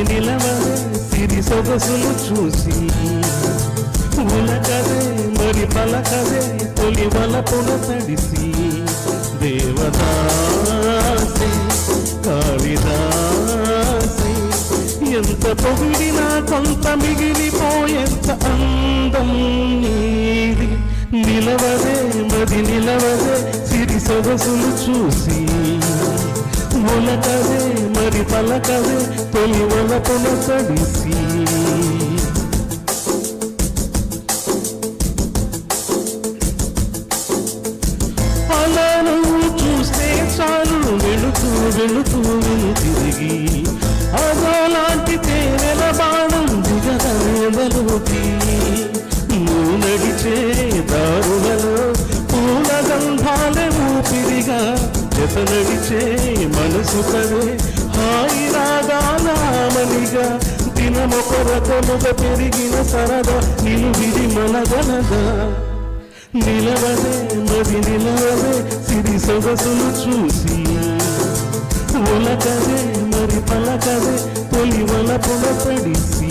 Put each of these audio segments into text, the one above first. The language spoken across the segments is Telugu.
మది నిలవదే సిరి సొగసులు చూసి ఉలకదే మరి పలకదే తొలి వలపున తడిసి దేవదాసి కాళిదాసి ఎంత పొగిడినా కొంత మిగిలిపోయేంత అందం నీది నిలవదే మది నిలవదే సిరి సొగసులు చూసి ఉలకదే మరి పలకదే తొలి వలపున తడిసి చూస్తే చాలు వెళుతూ వెళుతూ తిరిగి అదోలాంటి తేనెల బాణం దిగదలోకి నువ్వు నడిచే దారులలో పూల గంధాలే ఊపిరిగా జత నడిచే మనసు కదే హాయి రాగాలామనిగా దినమొకరకముగా పెరిగిన సరదా నిలువిది మనగనదా నిలవదే మది నిలవదే సిరి సొగసులు చూసి ఉలకదే మరి పలకదే తొలి వలపున తడిసి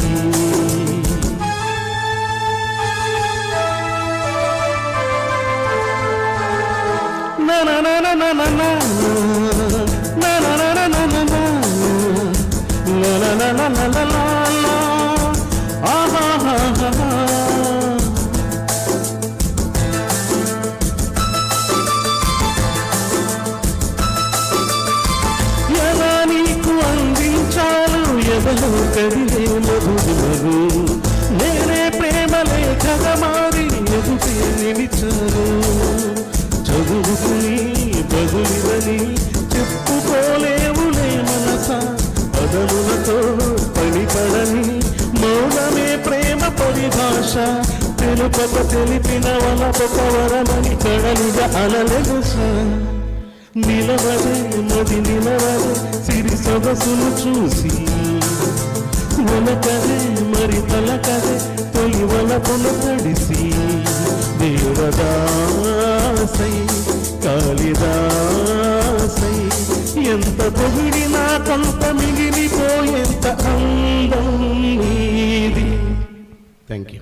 కదిలే మధురు నేనే ప్రేమ లేఖగా మారి ఎదుటే నిలిచాను చదువుకుని బదులిదని చెప్పుకోలేవులే మనసా పదములతో పడిపడని మౌనమే ప్రేమ పరిభాష తెలుపక తెలిపిన వలపొక వరమని కడలుగా అనలెలుసా నిలవదే మది నిలవదే సిరి సొగసులు చూసి ఉలకదే మరి పలకదే తొలి వలపున తడిసి దేవదాసై కాళిదాసై ఎంత పొగిడినా కొంత మిగిలిపోయేంత అందం నీది. Thank you.